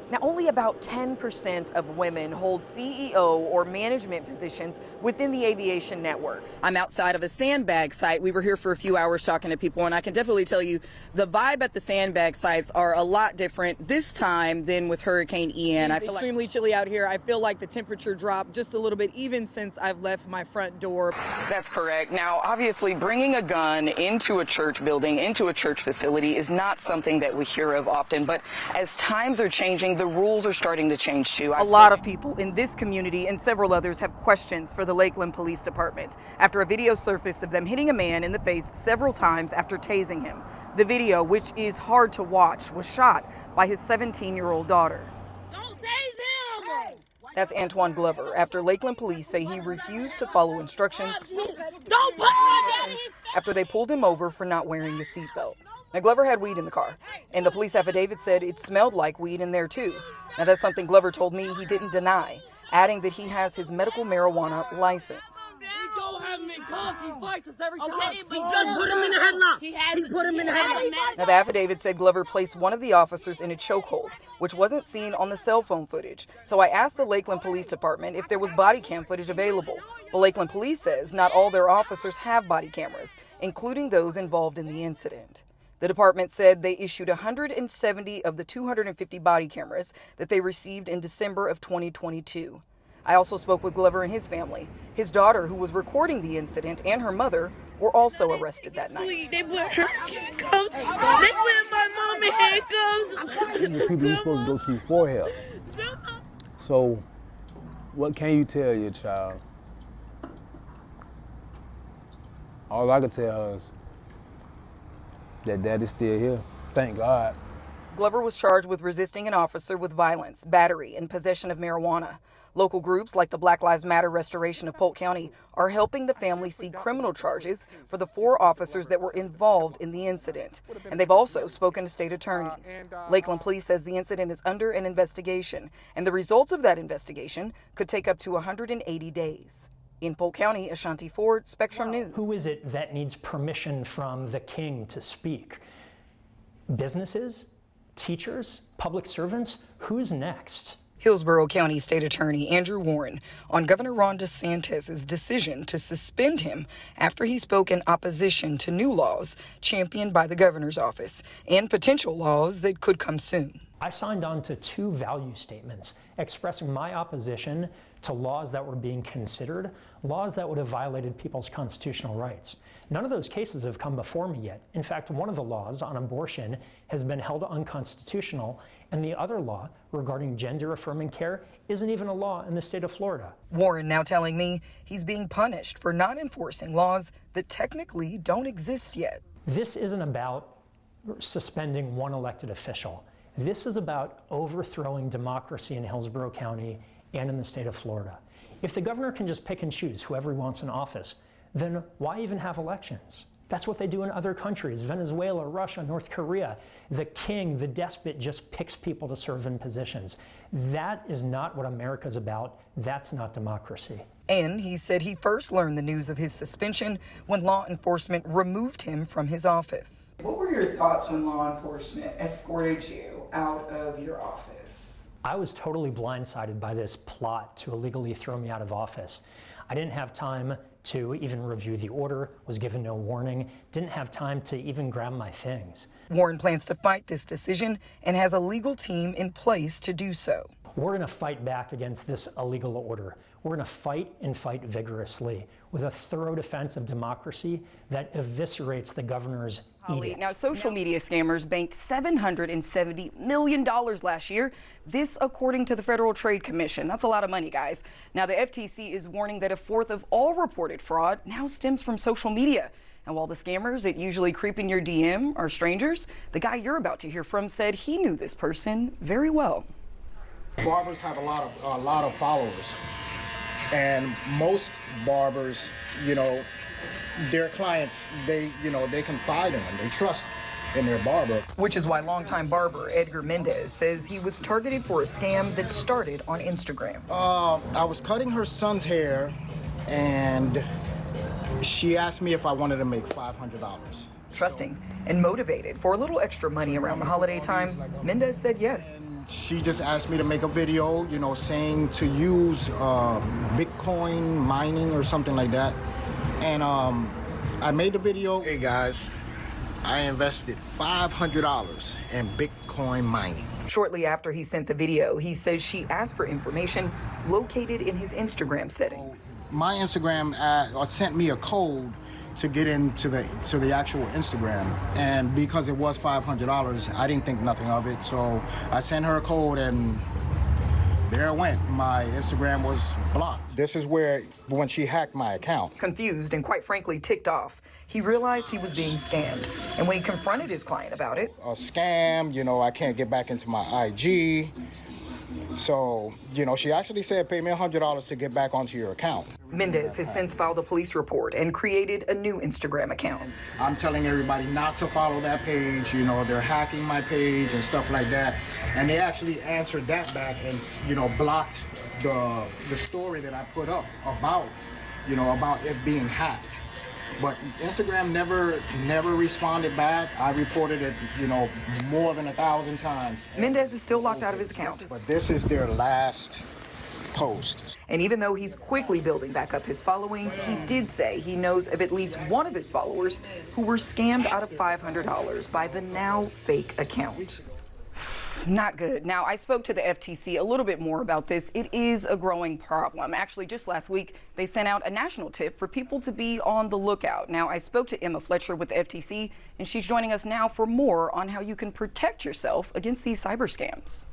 Now, only about 10% of women hold CEO or management positions within the aviation network. I'm outside of a sandbag site. We were here for a few hours talking to people, and I can definitely tell you the vibe at the sandbag sites are a lot different this time than with Hurricane Ian. It's extremely chilly out here. I feel like the temperature dropped just a little bit even since I've left my front door. That's correct. Now, obviously, bringing a gun into a church building, into a church facility is not something that we hear of often, but as times are changing, the rules are starting to change too. A lot of people in this community and several others have questions for the Lakeland Police Department after a video surfaced of them hitting a man in the face several times after tasing him. The video, which is hard to watch, was shot by his 17-year-old daughter. Don't tase him! That's Antoine Glover, after Lakeland police say he refused to follow instructions Don't put him down! after they pulled him over for not wearing a seatbelt. Now, Glover had weed in the car, and the police affidavit said it smelled like weed in there, too. Now, that's something Glover told me he didn't deny, adding that he has his medical marijuana license. He don't have him in cuffs. He fights us every time. He just put him in the headlock. He put him in the headlock. Now, the affidavit said Glover placed one of the officers in a chokehold, which wasn't seen on the cell phone footage. So I asked the Lakeland Police Department if there was body cam footage available. But Lakeland Police says not all their officers have body cameras, including those involved in the incident. The department said they issued 170 of the 250 body cameras that they received in December of 2022. I also spoke with Glover and his family. His daughter, who was recording the incident, and her mother were also arrested that night. They put her handcuffs. They put my mom in handcuffs. These are people you're supposed to go to for help. So, what can you tell your child? All I can tell her is that Daddy's still here. Thank God. Glover was charged with resisting an officer with violence, battery, and possession of marijuana. Local groups like the Black Lives Matter Restoration of Polk County are helping the family see criminal charges for the 4 officers that were involved in the incident. And they've also spoken to state attorneys. Lakeland Police says the incident is under an investigation, and the results of that investigation could take up to 180 days. In Polk County, Ashonti Ford, Spectrum News. Who is it that needs permission from the king to speak? Businesses? Teachers? Public servants? Who's next? Hillsborough County State Attorney Andrew Warren on Governor Ron DeSantis' decision to suspend him after he spoke in opposition to new laws championed by the governor's office and potential laws that could come soon. I signed on to 2 value statements expressing my opposition to laws that were being considered, laws that would have violated people's constitutional rights. None of those cases have come before me yet. In fact, one of the laws on abortion has been held unconstitutional, and the other law regarding gender-affirming care isn't even a law in the state of Florida. Warren now telling me he's being punished for not enforcing laws that technically don't exist yet. This isn't about suspending one elected official. This is about overthrowing democracy in Hillsborough County and in the state of Florida. If the governor can just pick and choose whoever he wants in office, then why even have elections? That's what they do in other countries, Venezuela, Russia, North Korea. The king, the despot, just picks people to serve in positions. That is not what America's about. That's not democracy. And he said he first learned the news of his suspension when law enforcement removed him from his office. What were your thoughts when law enforcement escorted you out of your office? I was totally blindsided by this plot to illegally throw me out of office. I didn't have time to even review the order, was given no warning, didn't have time to even grab my things. Warren plans to fight this decision and has a legal team in place to do so. We're going to fight back against this illegal order. We're going to fight and fight vigorously with a thorough defense of democracy that eviscerates the governor's edict. Now, social media scammers banked $770 million last year. This, according to the Federal Trade Commission. That's a lot of money, guys. Now, the FTC is warning that 1/4 of all reported fraud now stems from social media. And while the scammers that usually creep in your DM are strangers, the guy you're about to hear from said he knew this person very well. Barbers have a lot of followers, and most barbers, their clients, they confide in them, they trust in their barber. Which is why longtime barber Edgar Mendez says he was targeted for a scam that started on Instagram. I was cutting her son's hair, and she asked me if I wanted to make $500. Trusting and motivated for a little extra money around the holiday time, Mendez said yes. She just asked me to make a video, you know, saying to use Bitcoin mining or something like that. And I made the video. Hey guys, I invested $500 in Bitcoin mining. Shortly after he sent the video, he says she asked for information located in his Instagram settings. My Instagram sent me a code to get into the actual Instagram, and because it was $500, I didn't think nothing of it, so I sent her a code and there it went. My Instagram was blocked. This is when she hacked my account. Confused and quite frankly ticked off, he realized he was being scammed. And when he confronted his client about it, a scam, you know, I can't get back into my IG. So, you know, she actually said, pay me $100 to get back onto your account. Mendez has since filed a police report and created a new Instagram account. I'm telling everybody not to follow that page. You know, they're hacking my page and stuff like that. And they actually answered that back and, you know, blocked the story that I put up about it being hacked. But Instagram never responded back. I reported it, you know, more than 1,000 times. Mendez is still locked out of his account. But this is their last post. And even though he's quickly building back up his following, he did say he knows of at least one of his followers who were scammed out of $500 by the now fake account. Not good. Now, I spoke to the FTC a little bit more about this. It is a growing problem. Actually, just last week, they sent out a national tip for people to be on the lookout. Now, I spoke to Emma Fletcher with the FTC, and she's joining us now for more on how you can protect yourself against these cyber scams.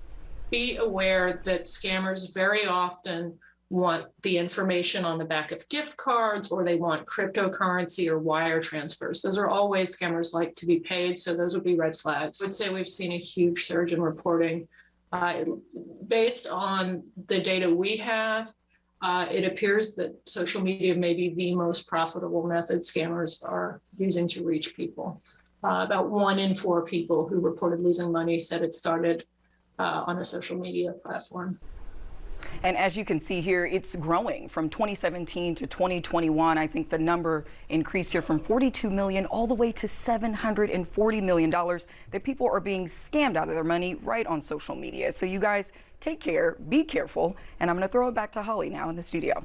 Be aware that scammers very often want the information on the back of gift cards, or they want cryptocurrency or wire transfers. Those are all ways scammers like to be paid, so those would be red flags. I would say we've seen a huge surge in reporting. Based on the data we have, it appears that social media may be the most profitable method scammers are using to reach people. About 1 in 4 people who reported losing money said it started on a social media platform. And as you can see here, it's growing from 2017 to 2021. I think the number increased here from 42 million all the way to $740 million that people are being scammed out of their money right on social media. So you guys take care, be careful, and I'm going to throw it back to Holly now in the studio.